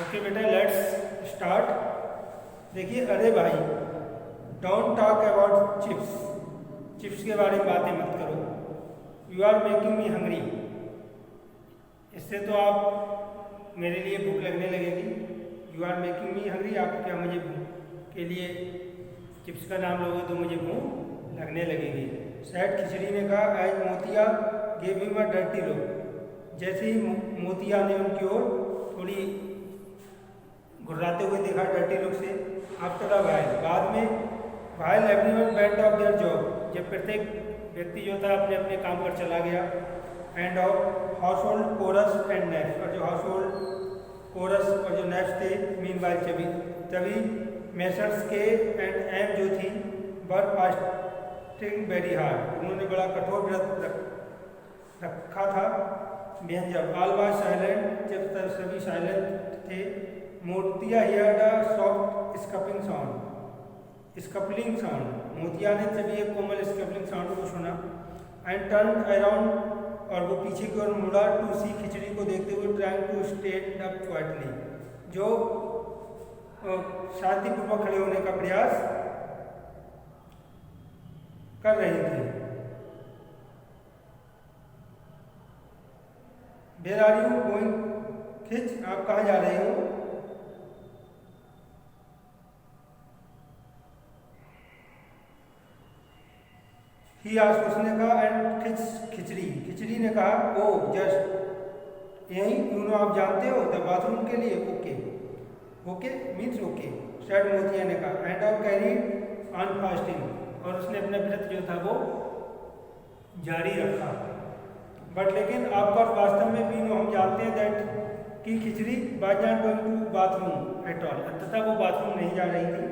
Okay बेटा, let's start. देखिए, अरे भाई, don't talk about chips. Chips के बारे में बातें मत करो। You are making me hungry. इससे तो आप मेरे लिए भूख लगने लगेगी। You are making me hungry, आप क्या मुझे भूख के लिए चिप्स का नाम लोगे तो मुझे भूख लगने लगेगी। सैड खिचड़ी ने कहा, एज मोतिया gave him a dirty look. जैसे ही मोतिया ने उनकी ओर थोड़ी घुर्राते हुए देखा डर्टी लुक से, आफ्टर अ व्हाइल, बाद में, while everyone went of their job, जब प्रत्येक व्यक्ति जो था अपने अपने काम पर चला गया, and of household chores and नेफ्स, और जो हाउस होल्ड कोरस और जो नेफ्स थे, मीन वाइल तभी मेसर्स के एंड एम जो थी वर फास्टिंग वेरी हार्ड, उन्होंने बड़ा कठोर व्रत रखा था। जब ऑल वाज साइलेंट, जब तक सभी साइलेंट थे, मोतिया हियर्ड अ सॉफ्ट स्कपलिंग साउंड, मोतिया ने तभी एक कोमल स्कपलिंग साउंड को सुना, एंड टर्न अराउंड, और वो पीछे की ओर मुड़ा, टू सी, खिचड़ी को देखते हुए, trying to stand up quietly, जो शांतिपूर्वक खड़े होने का प्रयास कर रही थी। Where are you going? Khich, आप कहाँ जा रहे हो? ही आस्क्ड, उसने कहा, एंड खिचड़ी ने कहा, ओ जस्ट यही, यूनो, आप जानते हो, द बाथरूम के लिए, okay okay means okay, sad मोतिया ने कहा, end of carry on fasting, और उसने अपना व्रत जो था वो जारी रखा। बट लेकिन आपका वास्तव में भी हम जानते हैं दैट कि Khichdi was not going to bathroom at all, तथा वो बाथरूम नहीं जा रही थी।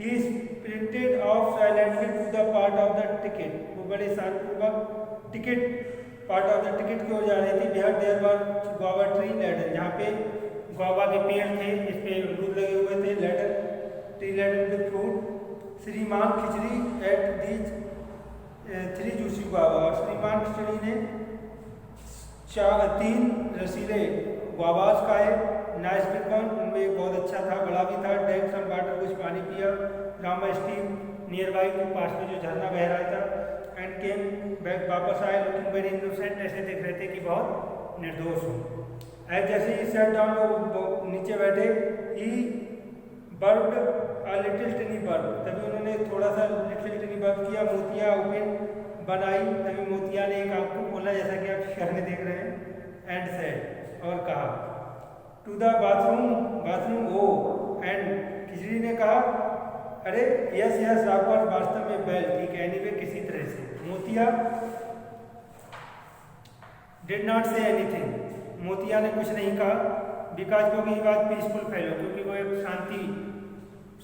He sprinted off silently to the part of the thicket, वो बड़े शांतिपूर्वक पार्ट ऑफ द टिकट की ओर जा रही थी। Where there were guava tree ladder, जहाँ पे गुआवा के पेड़ थे, इस पे अमरूद लगे हुए थे, ladder tree ladder with fruit. श्रीमान खिचड़ी एट दीज 3 जूसी गुआवा, और श्रीमान खिचड़ी ने 3 रसीले गुआवास खाए। नाइस बिग वन, उनमें एक बहुत अच्छा था, बड़ा भी था। ड्रैंक सम वाटर, कुछ पानी पिया। रामा स्टीम नियर बाई, के पास में जो झरना बह रहा था। एंड केम बैक, वापस आए, लुकिंग वेरी इनोसेंट, ऐसे देख रहे थे कि बहुत निर्दोष हो। एज जैसे ही सेट डाउन, वो नीचे बैठे, he bird a little tiny bird, तभी उन्होंने थोड़ा सा लिटिल टिनी बर्ड किया। मोतिया ओपन बनाई, तभी मोतिया ने एक आंख को खोला, जैसा कि आप शहर में देख रहे हैं। एंड सेड, और कहा, to the bathroom oh, and Khichdi ने कहा, अरे यस ऑफकोर्स, वास्तव में वेल, ठीक है, एनीवे, किसी तरह से। मोतिया डिड नॉट से एनीथिंग, मोतिया ने कुछ नहीं कहा, बिकॉज, क्योंकि ये बात पीसफुल फैलो, क्योंकि वो एक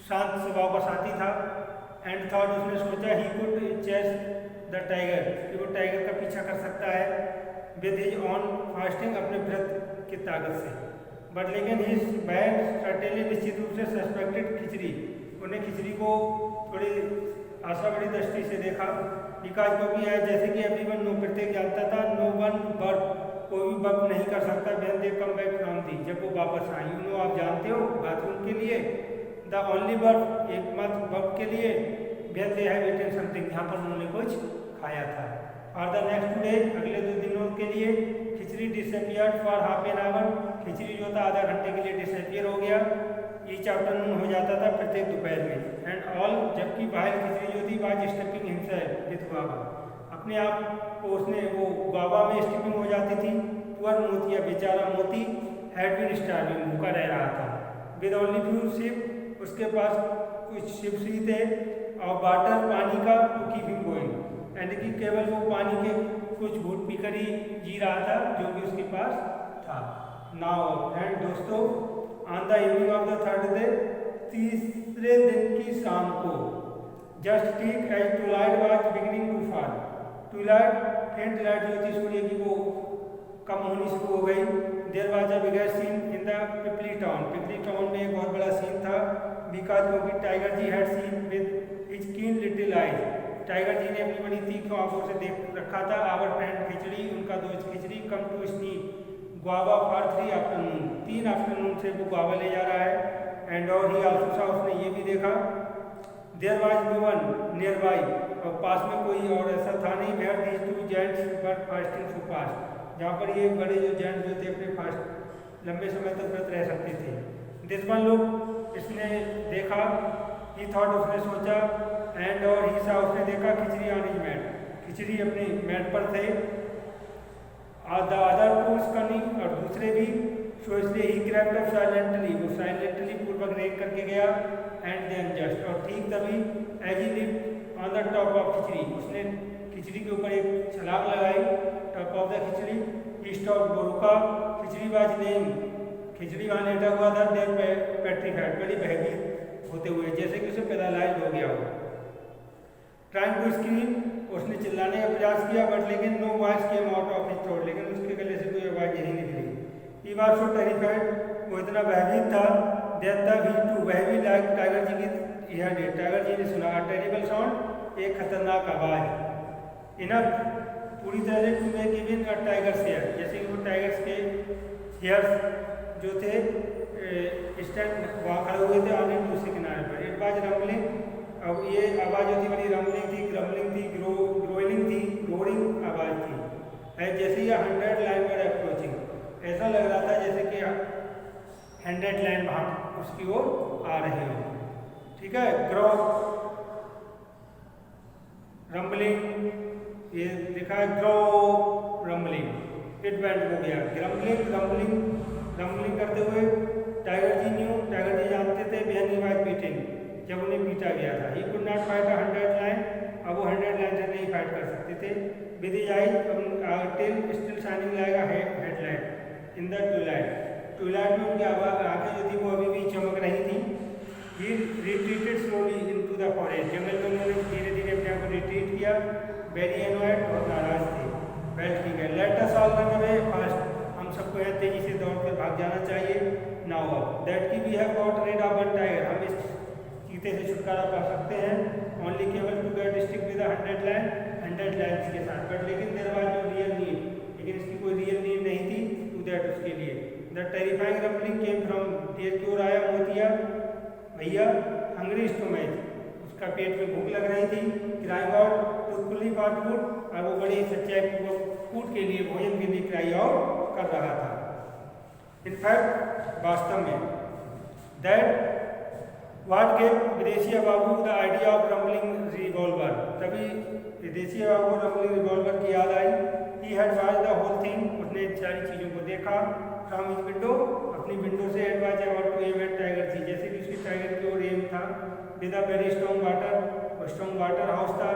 शांत स्वभाव का साथी था। एंड थॉट, उसने सोचा, he could chase the tiger, कि वो टाइगर का पीछा कर सकता है विद हिज ऑन फास्टिंग, अपने व्रत की ताकत से। बट लेकिन हिज बैड सर्टेनली, निश्चित रूप से, सस्पेक्टेड खिचड़ी, उन्हें खिचड़ी को थोड़ी आशा बड़ी दृष्टि से देखा। बिकॉज, क्योंकि जैसे कि एवरीवन नो, प्रत्येक जानता था, नो वन बर्थ, कोई भी बर्थ नहीं कर सकता, when they come back from the, जब वो वापस आए। यू नो, आप जानते हो, बाथरूम के लिए, द ओनली बर्थ, एकमात्र बर्थ के लिए, when they have eaten something, जहाँ पर उन्होंने कुछ खाया था। और द नेक्स्ट डे, अगले 2 दिनों के लिए, Khichdi disappeared for half an hour, Khichdi जो था आधा घंटे के लिए डिसअपियर हो गया। ईच आफ्टरनून हो जाता था, प्रत्येक दोपहर में। एंड ऑल, जबकि वाइल खिचड़ी जो थी, was stepping himself with guava, अपने आप को उसने वो गुआवा में स्टेपिंग हो जाती थी। पुअर मोतिया, बेचारा मोती, हैड बीन स्टार्विंग, भूखा रह रहा था। विद ओनली फ्यू शिप, उसके पास कुछ शिप्स ही थे, और वाटर, पानी का, टू कीप हिम गोइंग, यानी कि केवल वो पानी के कुछ घूंट पीकर ही जी रहा था, जो भी उसके पास था। नाउ, एंड दोस्तों, on the evening of the 3rd day, तीसरे दिन की शाम को, जस्ट ठीक as twilight was beginning to fall, twilight, faint light जो थी सूर्य की, वो कम होनी शुरू हो गई। There was a bigger scene in the Pipli town में एक बहुत बड़ा सीन था। बिकॉज, क्योंकि tiger ji had seen with his keen little eyes, tiger ji ने अपनी बड़ी तीखी आंखों से देख रखा था। आवर फ्रेंड खिचड़ी, उनका दोस्त Khichdi, come to sneak guava for 3 afternoon, 3 afternoon से वो guava ले जा रहा है। एंड और ही आल्सो सा, उसने ये भी देखा, there was no one nearby, और पास में कोई और ऐसा था नहीं, where these two gents were fasting so fast, जहाँ पर ये बड़े जो जेंट्स जो थे अपने फास्ट लंबे समय तक व्रत रह सकते थे। दिस वन लोग, इसने देखा, ही थॉट, उसने सोचा, एंड और ही सा, उसने देखा खिचड़ी ऑन हिज मैट, खिचड़ी अपनी मैट पर थे। द अदर टू स्कनिंग, और दूसरे भी, सो इसलिए ही ग्रैब्ड अप साइलेंटली, वो साइलेंटली पूर्वक रेक करके गया, एंड देन जस्ट, और ठीक तभी as he lift on the top of Khichdi, उसने खिचड़ी के ऊपर एक छलांग लगाई, top of the Khichdi, he stop, वो रुका, खिचड़ी वाज लेइंग, खिचड़ी वहाँ लेटा हुआ था, देन पेट्रीफाइड, बड़ी भयभीत होते हुए, जैसे कि उसे पैरालाइज हो गया हो। ट्राइंग टू स्क्रीम, उसने चिल्लाने का प्रयास किया, बट लेकिन no voice came out of his throat, लेकिन उसके गले से कोई आवाज़ नहीं निकली। ही वाज सो टेरिफाइड, वो इतना भयभीत था, दैट द ही टू, वह भी लाइक टाइगर जी की, यह टाइगर जी ने सुना टेरिबल साउंड, एक खतरनाक आवाज़, इनफ पूरी तरह से to make even a tiger's hair, जैसे कि वो टाइगर्स के हेयर्स जो थे स्टैंड वहाँ खड़े हुए थे आने दूसरे किनारे पर। इट वाज रम्बलिंग, अब ये आवाज़ जो थी बड़ी रम्बलिंग थी, ग्रम्बलिंग थी, ग्रोइलिंग थी, रोरिंग आवाज़ थी, जैसे ये 100 लाइन पर अप्रोचिंग, ऐसा लग रहा था जैसे कि 100 लाइन वहाँ उसकी ओर आ रहे हो। ठीक है, ग्रो रम्बलिंग, ये लिखा है ग्रो रम्बलिंग, इट वेंट हो गया, ग्रम्बलिंग रम्बलिंग करते हुए, टाइगर जी न्यू, टाइगर जी जानते थे, व्हेन ही वाज बीटिंग, जब उन्हें पीटा गया था, he could not fight 100 line, अब वो 100 लाइन से नहीं फाइट कर सकते थे। With his I till still shining like a headlight in the Twilight में उनकी आंखें जो थी वो अभी भी चमक रही थी। He retreated slowly into the forest, जंगल में उन्होंने धीरे धीरे अपने आप को रिट्रीट किया, वेरी एनॉयड, बहुत नाराज थे। वेल ठीक है, let us all run away fast, हम सबको यहाँ तेजी से दौड़ कर भाग जाना चाहिए। नाउ दैट की we have got rid of one tiger, हम इस चीते से छुटकारा पा सकते हैं, ओनली केवल to get stick with 100 lines के साथ, बट लेकिन there was no real need, लेकिन इसकी कोई रियल नीड नहीं थी टू दैट, उसके लिए। The terrifying rumbling came from, there की ओर आया मोतिया भैया, हंग्री स्टोमच, उसका पेट में भूख लग रही थी, crying out truthfully for food, और वो बड़ी सच्चाई पूर्वक फूड के लिए, भोजन के लिए क्राई आउट कर रहा था। इनफैक्ट वास्तव में, that What gave Videshiya Babu the idea of rumbling revolver, तभी विदेशिया बाबू को रम्बलिंग रिवॉल्वर की याद आई। He had watch the whole thing, उसने सारी चीज़ों को देखा, फ्रॉम हिज विंडो, अपनी विंडो से, and watch about to aim at tiger थी, जैसे कि उसकी टाइगर की ओर एम था। With a very strong water house था,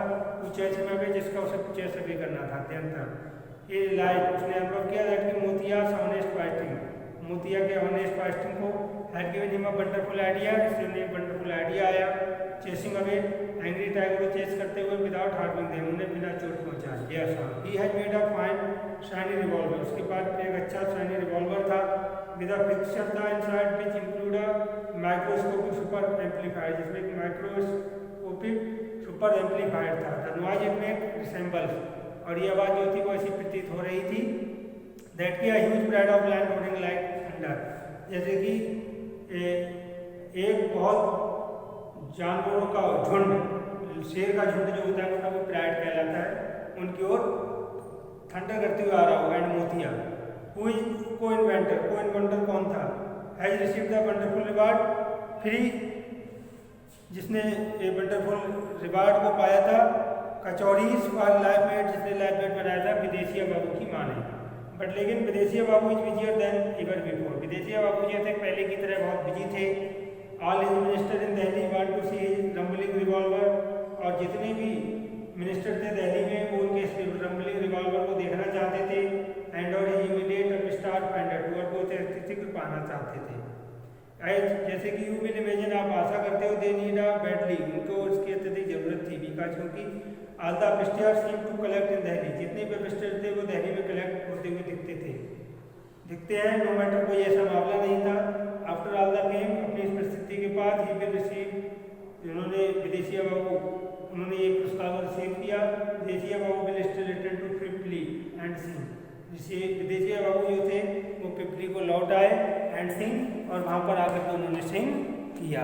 ऊंचाई समय में, जिसका उसे ऊंचाई से भी करना था, अत्यंत। ये लाइफ उसने अनुभव किया दैट कि मोतिया ऑनेस्ट फास्टिंग, मोतिया के ऑनेस्ट फास्टिंग को had given him a wonderful idea, इससे उन्हें एक वंडरफुल आइडिया आया। चेसिंग अवे एंग्री टाइगर को चेस करते हुए विदाउट हार्मिंग देम, उन्हें बिना चोट पहुंचाए। Yes sir, he had made a fine shiny revolver, उसके पास एक अच्छा शाइनी रिवॉल्वर था, विद अ फिक्सर था inside which include a microscopic super amplifier, जिसमें एक माइक्रोस्कोपिक सुपर एम्पलीफायर था। The noise it make resembles, और ये आवाज़ जो थी वो ऐसी प्रतीत हो रही थी, दैट की a huge pride of land roading like thunder, जैसे कि एक बहुत जानवरों का झुंड, शेर का झुंड जो होता है उसका वो प्राइड कहलाता है, उनकी ओर थंडर करते हुए आ रहा हो। एंड मोतिया हु इज को इन्वेंटर कौन था, has received the wonderful reward free, जिसने ये वंडरफुल रिवार्ड को पाया था, कचौरीज फॉर लाइफ मेट, जिसने लाइफ मेट बनाया था विदेशिया बाबू की माँ ने। बट लेकिन Videshiya Babu is busier than ever before, Videshiya Babu जो थे पहले की तरह बहुत बिजी थे। All his minister in Delhi want to see his rumbling revolver, और जितने भी मिनिस्टर थे दिल्ली में वो उनके रम्बलिंग रिवॉल्वर को देखना चाहते थे। एंड और ही इमीडिएट स्टार फाइंडर, और वो शीघ्र पाना चाहते थे। जैसे कि यू विल इमेजिन, आप आशा करते हो, दे नीड अ बैडली, उनको उसकी अत्यधिक जरूरत थी, बिकॉज क्योंकि ऑल द पिस्टियर्स seem to collect in Delhi, जितने भी पिस्टर थे वो दिल्ली में कलेक्ट होते हुए दिखते हैं, नो मैटर, कोई ऐसा मामला नहीं था। आफ्टर ऑल द फेम, अपनी इस प्रसिद्धि के बाद, ही विल रिसीव, उन्होंने विदेशिया बाबू उन्होंने ये पुरस्कार रिसीव किया। Videshiya Babu will still return to ट्रिपली एंड सिंह, जिसे विदेशिया बाबू जो थे वो आउट आए एंड सिंग, और वहाँ पर आकर के उन्होंने सिंग किया।